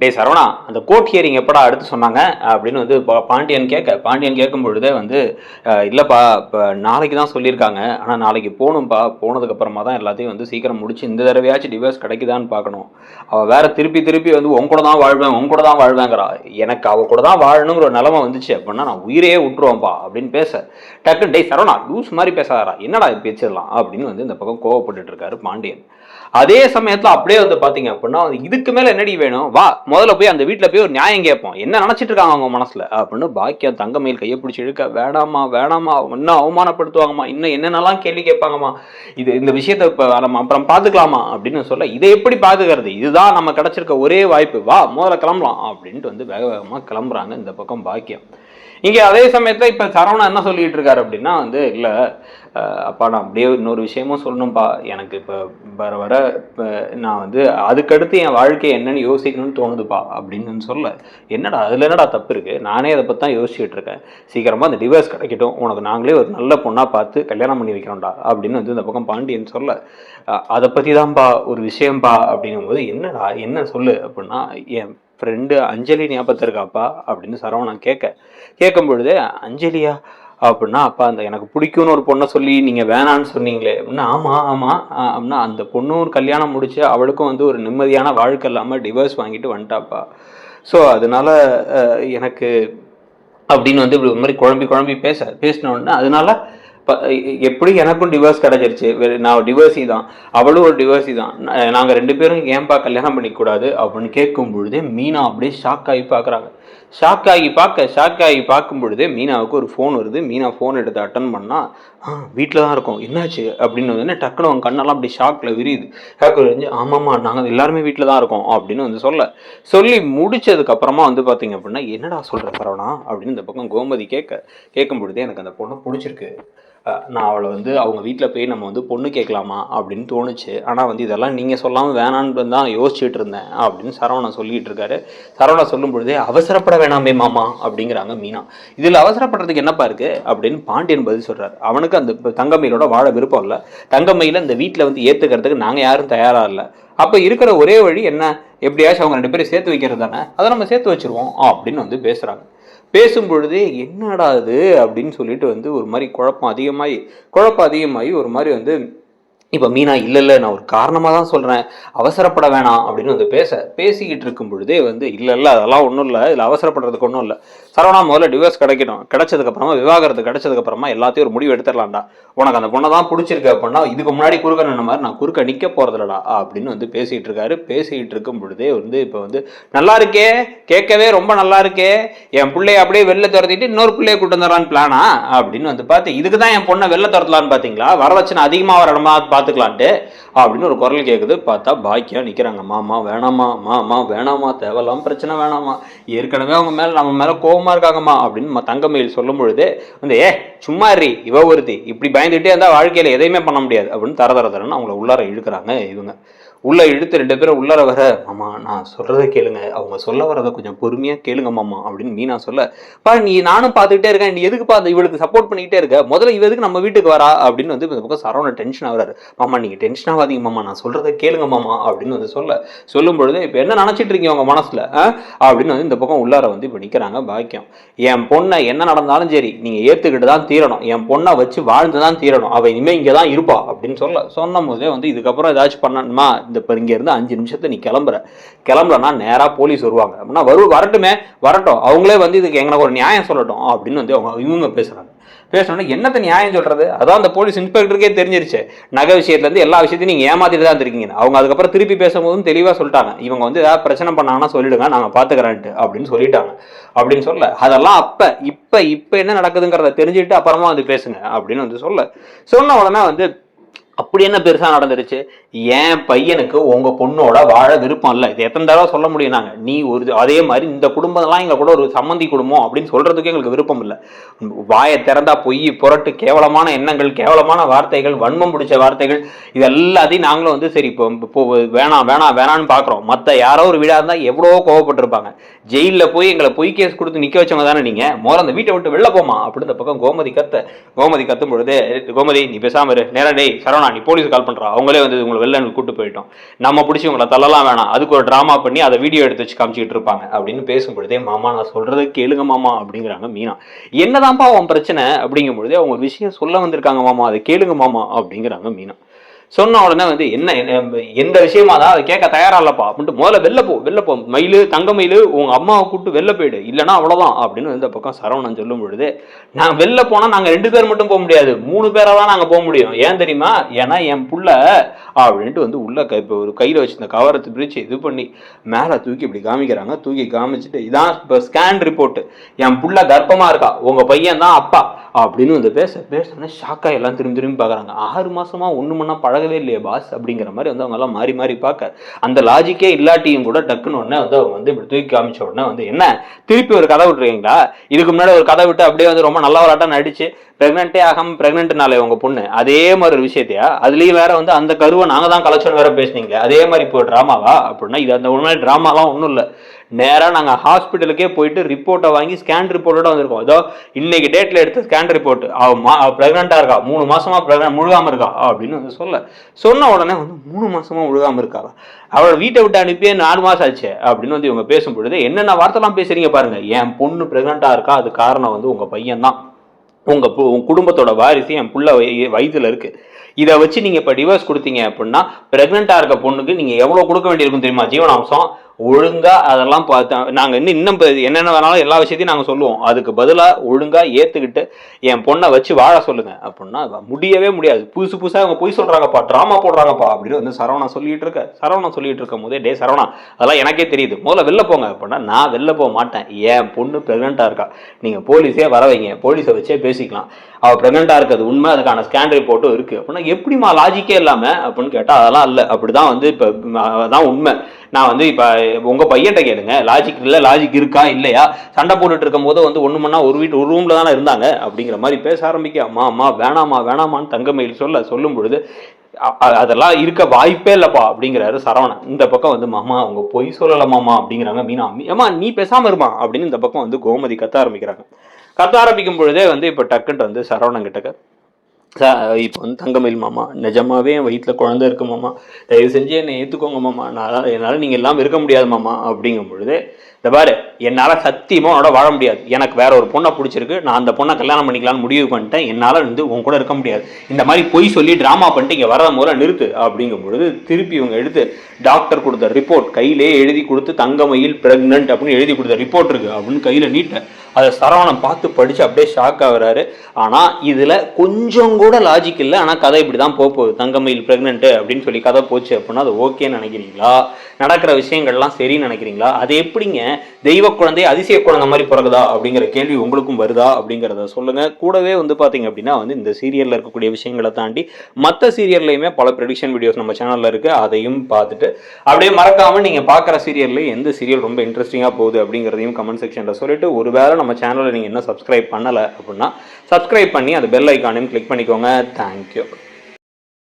டே சரவணா, அந்த court hearing எப்படா அடுத்து சொன்னாங்க அப்படின்னு வந்து பாண்டியன் கேட்கும் பொழுதே வந்து இல்லைப்பா, இப்போ நாளைக்கு தான் சொல்லியிருக்காங்க. ஆனால் நாளைக்கு போகணும்ப்பா. போனதுக்கப்புறமா தான் எல்லாத்தையும் வந்து சீக்கிரம் முடிச்சு இந்த தடவையாச்சும் டிவோர்ஸ் கிடைக்குதான்னு பார்க்கணும். அவள் வேற திருப்பி வந்து உன் கூட தான் வாழ்வேங்கிறா. எனக்கு அவள் கூட தான் வாழணுங்கிற ஒரு நிலைமை வந்துச்சு அப்படின்னா நான் உயிரையே விட்டுருவேன்ப்பா அப்படின்னு பேச, டக்குன்னு டே சரவணா லூஸ் மாதிரி பேசாதா, என்னடா இது பேச்சிடலாம் அப்படின்னு வந்து இந்த பக்கம் கோவப்பட்டு இருக்காரு பாண்டியன். அதே சமயத்துல அப்படியே வந்து பாத்தீங்க அப்படின்னா இதுக்கு மேல என்னடி வேணும், வா முதல்ல போய் அந்த வீட்டுல போய் ஒரு நியாயம் கேட்போம், என்ன நினைச்சிட்டு இருக்காங்க அவங்க மனசுல அப்படின்னு பாக்கியம் தங்கமயில் கையை பிடிச்சி இழுக்க, வேணாமா இன்னும் அவமானப்படுத்துவாங்கம்மா, இன்னும் என்னென்னலாம் கேள்வி கேட்பாங்கம்மா, இந்த விஷயத்த இப்ப நம்ம அப்புறம் பாத்துக்கலாமா அப்படின்னு சொல்ல, இதை எப்படி பாத்துக்கிறது, இதுதான் நம்ம கிடைச்சிருக்க ஒரே வாய்ப்பு, வா முதல்ல கிளம்பலாம் அப்படின்ட்டு வந்து வேக வேகமா கிளம்புறாங்க இந்த பக்கம் பாக்கியம். இங்கே அதே சமயத்தில் இப்போ சரவணா என்ன சொல்லிட்டு இருக்காரு அப்படின்னா வந்து, இல்லை அப்பா நான் அப்படியே இன்னொரு விஷயமும் சொல்லணும்ப்பா, எனக்கு இப்போ வர இப்போ நான் வந்து அதுக்கடுத்து என் வாழ்க்கை என்னன்னு யோசிக்கணும்னு தோணுதுப்பா அப்படின்னு சொல்ல, என்னடா அதில் என்னடா தப்பு இருக்குது, நானே அதை பற்றி தான் யோசிச்சுட்டு இருக்கேன், சீக்கிரமாக அந்த டிவோர்ஸ் கிடைக்கட்டும், உனக்கு நாங்களே ஒரு நல்ல பொண்ணாக பார்த்து கல்யாணம் பண்ணி வைக்கிறோம்டா அப்படின்னு வந்து இந்த பக்கம் பாண்டியன் சொல்ல, அதை பற்றி தான்ப்பா ஒரு விஷயம்ப்பா அப்படிங்கும்போது, என்னடா என்ன சொல்லு அப்படின்னா, என் ஃப்ரெண்டு அஞ்சலி ஞாபகத்தில் இருக்காப்பா அப்படின்னு சரவணன் கேட்கும் பொழுது, அஞ்சலியா அப்படின்னா, அப்பா அந்த எனக்கு பிடிக்கும்னு ஒரு பொண்ணை சொல்லி நீங்கள் வேணான்னு சொன்னீங்களே அப்படின்னா, ஆமாம் அப்படின்னா அந்த பொண்ணும் கல்யாணம் முடிச்சு அவளுக்கும் வந்து ஒரு நிம்மதியான வாழ்க்கை இல்லாமல் டிவோர்ஸ் வாங்கிட்டு வந்துட்டாப்பா. ஸோ அதனால எனக்கு அப்படின்னு வந்து இப்படி ஒரு மாதிரி குழம்பி பேசினோடனே, அதனால எப்படி எனக்கும் டிவோர்ஸ் கிடைச்சிருச்சு, நான் டிவோர்ஸி தான், அவளும் ஒரு டிவோர்ஸி தான், நாங்கள் 2 பேரும் ஏன்பா கல்யாணம் பண்ணிக்கூடாது அப்படின்னு கேட்கும் பொழுதே மீனா அப்படியே ஷாக் ஆகி பார்க்குறாங்க. ஷாக் ஆகி பார்க்கும் பொழுதே மீனாவுக்கு ஒரு ஃபோன் வருது. மீனா ஃபோன் எடுத்து அட்டன் பண்ணால், வீட்டில் தான் இருக்கோம், என்னாச்சு அப்படின்னு வந்து டக்குனு அவங்க கண்ணெல்லாம் அப்படி ஷாக்கில் விரியுது. ஆமாம்மா நாங்கள் எல்லாருமே வீட்டில் தான் இருக்கோம் அப்படின்னு வந்து சொல்லி முடிச்சதுக்கப்புறமா வந்து பார்த்தீங்க அப்படின்னா, என்னடா சொல்கிற சரவணா அப்படின்னு இந்த பக்கம் கோமதி கேட்கும் பொழுதே, எனக்கு அந்த பொண்ணை பிடிச்சிருக்கு, நான் அவளை வந்து அவங்க வீட்டில் போய் நம்ம வந்து பொண்ணு கேட்கலாமா அப்படின்னு தோணுச்சு, ஆனால் வந்து இதெல்லாம் நீங்கள் சொல்லாமல் வேணான்னு தான் யோசிச்சுட்டு இருந்தேன் அப்படின்னு சரவணன் சொல்லிட்டு இருக்காரு. சரவணன் சொல்லும் பொழுதே, அவசரப்பட வேணாமே மாமா அப்படிங்கிறாங்க மீனா. இதில் அவசரப்படுறதுக்கு என்னப்பா இருக்கு அப்படின்னு பாண்டியன் பதில் சொல்றாரு. அவனுக்கு அந்த தங்கமயிலோட வாழ விருப்பம் இல்லை, தங்கமயில இந்த வீட்டில் வந்து ஏற்றுக்கிறதுக்கு நாங்கள் யாரும் தயாராக இல்லை, அப்போ இருக்கிற ஒரே வழி என்ன, எப்படியாச்சும் அவங்க 2 பேரும் சேர்த்து வைக்கிறது தானே, அதை நம்ம சேர்த்து வச்சிருவோம் அப்படின்னு வந்து பேசுகிறாங்க. பேசும் பொழுதே என்னடா அது அப்படின்னு சொல்லிட்டு வந்து ஒரு மாதிரி குழப்பம் அதிகமாகி ஒரு மாதிரி வந்து, இப்போ மீனா இல்லை நான் ஒரு காரணமாக தான் சொல்கிறேன், அவசரப்பட வேணாம் அப்படின்னு வந்து பேசிக்கிட்டு இருக்கும் பொழுதே வந்து, இல்லை அதெல்லாம் ஒன்றும் இல்லை, இதில் அவசரப்படுறதுக்கு ஒன்றும் இல்லை, சரவணா முதல்ல டிவோர்ஸ் கிடைக்கணும், கிடைச்சதுக்கப்புறமா விவாகரத்து கிடைச்சதுக்கப்புறமா எல்லாத்தையும் ஒரு முடிவு எடுத்துடலாம்டா, உனக்கு அந்த பொண்ணை தான் பிடிச்சிருக்கு அப்படின்னா இதுக்கு முன்னாடி குறுக்க நின்ன மாதிரி நான் குறுக்க நிற்க போகிறதில்லடா அப்படின்னு வந்து பேசிகிட்டு இருக்கும் பொழுதே வந்து, இப்போ வந்து நல்லா இருக்கே, கேட்கவே ரொம்ப நல்லா இருக்கே, என் பிள்ளைய அப்படியே வெளில துரத்திட்டு இன்னொரு பிள்ளைய கூட்டு வந்துடலான்னு பிளானா அப்படின்னு வந்து பார்த்து, இதுக்கு தான் என் பொண்ணை வெளில துரத்தலான்னு பார்த்தீங்களா, வரதட்சணை அதிகமாக வர இடமா பார்த்துக்கலான்ட்டு அப்படின்னு ஒரு குரல் கேட்குது. பார்த்தா பாக்கியா நிற்கிறாங்க. மாமா வேணாமா தேவையில்லாம பிரச்சனை வேணாமா, ஏற்கனவே அவங்க மேலே நம்ம மேலே கோபமாக இருக்காங்கம்மா அப்படின்னு தங்கமயில் சொல்லும் பொழுது வந்து, சும்மா இவ ஒருத்தி இப்படி பயந்துகிட்டே இருந்தால் வாழ்க்கையில் எதையுமே பண்ண முடியாது அப்படின்னு தரன்னு அவங்கள உள்ளார இழுக்கிறாங்க. இவங்க உள்ள இழுத்து 2 பேரும் உள்ளார வர, மாமா நான் சொல்றதை கேளுங்க, அவங்க சொல்ல வரதை கொஞ்சம் பொறுமையா கேளுங்க மாமா அப்படின்னு மீனா சொல்ல, நீ நானும் பார்த்துக்கிட்டே இருக்கேன், நீ எதுக்கு பார்த்து இவளுக்கு சப்போர்ட் பண்ணிக்கிட்டே இருக்க, முதல்ல இவ எதுக்கு நம்ம வீட்டுக்கு வரா அப்படின்னு வந்து இந்த பக்கம் சரவண டென்ஷன் ஆகுறாரு. மாமா நீங்க டென்ஷன் ஆகாதீங்க மாமா, நான் சொல்றதை கேளுங்க மாமா அப்படின்னு வந்து சொல்லும் பொழுது, இப்போ என்ன நினைச்சிட்டு இருக்கீங்க உங்க மனசுல அப்படின்னு வந்து இந்த பக்கம் உள்ளார வந்து இப்போ நிக்கிறாங்க பாக்கியம். என் பொண்ணை என்ன நடந்தாலும் சரி நீங்க ஏத்துக்கிட்டு தான் தீரணும், என் பொண்ணை வச்சு வாழ்ந்துதான் தீரணும், அவ இனிமே இங்கதான் இருப்பா அப்படின்னு சொன்னும் போதே வந்து, இதுக்கப்புறம் ஏதாச்சும் பண்ணணுமா, இந்த இங்க இருந்து 5 நிமிஷத்துல நீ கிளம்புறனா நேரா போலீஸ் வருவாங்க அப்படின்னா, வரட்டும், அவங்களே வந்து இதுக்கு எங்களுக்கு ஒரு நியாயம் சொல்லட்டும் அப்படின்னு வந்து இவங்க பேசுறாங்க. பேசணும்னா என்னத்த நியாயம் சொல்றது, அதான் அந்த போலீஸ் இன்ஸ்பெக்டருக்கே தெரிஞ்சிருச்சு, நகை விஷயத்துல இருந்து எல்லா விஷயத்தையும் நீங்க ஏமாத்திட்டு தான் இருக்கீங்க. அவங்க அதுக்கப்புறம் திருப்பி பேசும்போதும் தெளிவா சொல்லிட்டாங்க, இவங்க வந்து ஏதாவது பிரச்சனை பண்ணாங்கன்னா சொல்லிடுங்க, நாங்க பாத்துக்கிறேன்ட்டு அப்படின்னு சொல்லிட்டாங்க. அப்படின்னு சொல்ல, அதெல்லாம் இப்ப என்ன நடக்குதுங்கிறத தெரிஞ்சுட்டு அப்புறமா வந்து பேசுங்க அப்படின்னு வந்து சொன்ன உடனே வந்து, அப்படி என்ன பெருசா நடந்துருச்சு, என் பையனுக்கு உங்க பொண்ணோட வாழ விருப்பம் இல்லை, இது எத்தனை தடவை சொல்ல முடியும் நாங்க, நீ ஒரு அதே மாதிரி இந்த குடும்பம்லாம் எங்க கூட ஒரு சம்மந்தி குடும்பம் அப்படின்னு சொல்றதுக்கு எங்களுக்கு விருப்பம் இல்லை, வாயை திறந்தா பொய் புரட்டு கேவலமான எண்ணங்கள், கேவலமான வார்த்தைகள், வன்மம் பிடிச்ச வார்த்தைகள், இது எல்லாத்தையும் நாங்களும் வந்து சரி இப்போ வேணான்னு பாக்குறோம். மத்த யாரோ ஒரு வீடா இருந்தா எவ்வளவோ கோவப்பட்டிருப்பாங்க, ஜெயில போய் எங்களை பொய் கேஸ் கொடுத்து நிக்க வச்சவங்க தானே நீங்க, முதல்ல அந்த வீட்டை விட்டு வெளில போமா அப்படின்னு இந்த பக்கம் கோமதி கத்தும் பொழுது, கோமதி நீ பேசாம இரு, நேரா டேய் சரவணா சரவணா நீ போலீஸ் கால் பண்றா, அவங்களே வந்து உங்களை வெளில கூட்டு போயிட்டோம், நம்ம பிடிச்சி உங்களை தள்ளலாம் வேணாம், அதுக்கு ஒரு டிராமா பண்ணி அதை வீடியோ எடுத்து வச்சு காமிச்சிட்டு இருப்பாங்க அப்படின்னு பேசும்பொழுதே மாமா நான் சொல்றதை கேளுங்க மாமா அப்படிங்கிறாங்க மீனா. என்னதான்ப்பா உன் பிரச்சனை அப்படிங்கும் பொழுதே அவங்க விஷயம் சொல்ல வந்திருக்காங்க மாமா, அதை கேளுங்க மாமா அப்படிங்கிறாங்க மீனா. சொன்ன உடனே வந்து என்ன எந்த விஷயமா தான் அதை கேட்க தயாரா இல்லப்பா அப்படின்ட்டு முதல்ல வெளில போ மயிலு தங்க மயிலு உங்க அம்மாவை கூப்பிட்டு வெளில போயிடு, இல்லைன்னா அவ்வளவுதான் அப்படின்னு இந்த பக்கம் சரவணன் சொல்லும் பொழுது நான் வெளில போனா நாங்க 2 பேர் மட்டும் போக முடியாது, 3 பேரா தான் நாங்க போக முடியும். ஏன் தெரியுமா, ஏன்னா என் புள்ள அப்படின்ட்டு வந்து உள்ள இப்போ ஒரு கையில வச்சு இந்த கவரத்தை பிரிச்சு இது பண்ணி மேல தூக்கி இப்படி காமிக்கிறாங்க. தூக்கி காமிச்சுட்டு இதான் இப்போ ஸ்கேன் ரிப்போர்ட், என் புள்ள கர்ப்பமா இருக்கா, உங்க பையன் தான் அப்பா அப்படின்னு வந்து பேச ஷாக்கா எல்லாம் திரும்பி பாக்குறாங்க. 6 மாசமா ஒண்ணு மண்ணா பழகவே இல்லையே பாஸ் அப்படிங்கிற மாதிரி வந்து அவங்க எல்லாம் மாறி பார்க்க அந்த லாஜிக்கே இல்லாட்டியும் கூட டக்குன்னு உடனே வந்து அவங்க வந்து இப்படி தூக்கி காமிச்ச உடனே வந்து என்ன திருப்பி ஒரு கதை விட்டுருக்கீங்களா, இதுக்கு முன்னாடி ஒரு கதை விட்டு அப்படியே வந்து ரொம்ப நல்ல விளாட்டம் நடிச்சு பிரெக்னென்ட்டே ஆகாம பிரெக்னென்ட்னாலே உங்க பொண்ணு அதே மாதிரி ஒரு விஷயத்தையா, அதுலயும் வேற வந்து அந்த கருவை நாங்க தான் கலெக்ஷன் வேற பேசுனீங்களே அதே மாதிரி இப்போ டிராமாவா அப்படின்னா, இது அந்த உண்மையான டிராமாலாம் ஒன்றும் இல்லை. நேராக நாங்கள் ஹாஸ்பிட்டலுக்கே போயிட்டு ரிப்போர்ட்டை வாங்கி ஸ்கேன் ரிப்போர்ட்டோட வந்திருக்கோம். ஏதோ இன்னைக்கு டேட்டில் எடுத்து ஸ்கேன் ரிப்போர்ட், அவள் ப்ரெக்னெண்ட்டாக இருக்கா, 3 மாசமா முழுகாமல் இருக்கா அப்படின்னு வந்து சொன்ன உடனே வந்து 3 மாசமா முழுகாமல் இருக்காளா, அவளை வீட்டை விட்டு அனுப்பியே 4 மாசம் ஆச்சு அப்படின்னு வந்து இவங்க பேசும்பொழுது என்னென்ன வார்த்தைலாம் பேசுறீங்க பாருங்க. என் பொண்ணு ப்ரெக்னெண்ட்டாக இருக்கா, அது காரணம் வந்து உங்க பையன் தான், உங்க குடும்பத்தோட வாரிசு என் புள்ள வயிற்றுல இருக்கு, இதை வச்சு நீங்க இப்ப டிவோர்ஸ் கொடுத்தீங்க அப்படின்னா பிரெக்னெண்டா இருக்க பொண்ணுக்கு நீங்க எவ்வளவு கொடுக்க வேண்டியிருக்கும் தெரியுமா ஜீவனாம்சம், ஒழுங்கா அதெல்லாம் பார்த்தா நாங்க இன்னும் என்னென்ன வேணாலும் எல்லா விஷயத்தையும் நாங்க சொல்லுவோம், அதுக்கு பதிலா ஒழுங்கா ஏத்துக்கிட்டு என் பொண்ணை வச்சு வாழ சொல்லுங்க அப்படின்னா முடியவே முடியாது. புதுசா அவங்க போய் சொல்றாங்கப்பா, டிராமா போடுறாங்கப்பா அப்படின்னு வந்து சரவணா சொல்லிட்டு இருக்கும் போதே டே சரவணா அதெல்லாம் எனக்கே தெரியுது, முதல்ல வெளில போங்க அப்படின்னா நான் வெளில போக மாட்டேன், என் பொண்ணு பிரெக்னெண்டா இருக்கா, நீங்க போலீஸே வர வைங்க, போலீஸை வச்சே பேசிக்கலாம், அவ பிரெக்னெண்டா இருக்கிறது உண்மை, அதுக்கான ஸ்கேன் ரிப்போர்ட்டும் இருக்கு அப்படின்னா எப்படிமா லாஜிக்கே இல்லாம அப்படின்னு கேட்டா அதெல்லாம் இல்லை, அப்படிதான் வந்து இப்ப அதான் உண்மை, நான் வந்து இப்ப உங்க பையன்கிட்ட கேளுங்க லாஜிக் இல்ல லாஜிக் இருக்கா இல்லையா, சண்டை போட்டுட்டு இருக்கும் போது வந்து ஒண்ணு மண்ணா ஒரு ரூம்ல தானே இருந்தாங்க அப்படிங்கிற மாதிரி பேச ஆரம்பிக்க, அம்மா வேணாமான்னு தங்கமயில் சொல்லும் பொழுது அதெல்லாம் இருக்க வாய்ப்பே இல்லப்பா அப்படிங்கிறாரு சரவணன். இந்த பக்கம் வந்து மாமா அவங்க பொய் சொல்லல மாமா அப்படிங்கிறாங்க மீனா. ஏமா நீ பேசாம இருமா அப்படின்னு இந்த பக்கம் வந்து கோமதி கத்த ஆரம்பிக்கும் பொழுதே வந்து இப்ப டக்குன்ட்டு வந்து சரவணன் கிட்டக்க இப்போ வந்து தங்கமயில் மாமா நிஜமாவே என் வயிற்றுல குழந்தை இருக்கு மாமா, தயவு செஞ்சு என்னை ஏற்றுக்கோங்க மாமா, என்னால் நீங்கள் எல்லாம் இருக்க முடியாது மாமா அப்படிங்கும் பொழுது இந்த பாரு என்னால் சத்தியமாக உன்னோட வாழ முடியாது, எனக்கு வேற ஒரு பொண்ணை பிடிச்சிருக்கு, நான் அந்த பொண்ணை கல்யாணம் பண்ணிக்கலாம்னு முடிவு பண்ணிட்டேன், என்னால் வந்து உன் கூட இருக்க முடியாது, இந்த மாதிரி பொய் சொல்லி ட்ராமா பண்ணிட்டு இங்கே வர மூலம் நிறுத்து அப்படிங்கும் பொழுது திருப்பி இவங்க எடுத்து டாக்டர் கொடுத்த ரிப்போர்ட் கையிலே எழுதி கொடுத்து தங்கமயில் பிரெக்னன்ட் அப்படின்னு எழுதி கொடுத்த ரிப்போர்ட் இருக்கு அப்படின்னு கையில் நீட்ட அதை சரவணன் பார்த்து படிச்சு அப்படியே ஷாக் ஆகுறாரு. ஆனா இதுல கொஞ்சம் கூட லாஜிக் இல்லை, ஆனா கதை இப்படிதான் போகுது, தங்கமயில் பிரெக்னன்ட் அப்படின்னு சொல்லி கதை போச்சு அப்படின்னா அது ஓகேன்னு நினைக்கிறீங்களா, நடக்கிற விஷயங்கள்லாம் சரின்னு நினைக்கிறீங்களா, அது எப்படிங்க தெய்வ குழந்தை அதிசய குழந்தை மாதிரி பிறகுதா அப்படிங்கிற கேள்வி உங்களுக்கும் வருதா அப்படிங்கிறத சொல்லுங்க. கூடவே வந்து பாத்தீங்க அப்படின்னா வந்து இந்த சீரியல்ல இருக்கக்கூடிய விஷயங்களை தாண்டி மற்ற சீரியல்லையுமே பல ப்ரெடிக்ஷன் வீடியோஸ் நம்ம சேனல்ல இருக்கு, அதையும் பார்த்துட்டு அப்படியே மறக்காம நீங்க பாக்குற சீரியல்ல எந்த சீரியல் ரொம்ப இன்ட்ரெஸ்டிங்கா போகுது அப்படிங்கிறதையும் கமெண்ட் செக்ஷன்ல சொல்லிட்டு, ஒருவேளை நம்ம சேனலை நீங்க என்ன சப்ஸ்கிரைப் பண்ணல அப்படின்னா சப்ஸ்கிரைப் பண்ணி அந்த பெல் ஐக்கானையும் கிளிக் பண்ணிக்கோங்க. தேங்க்யூ.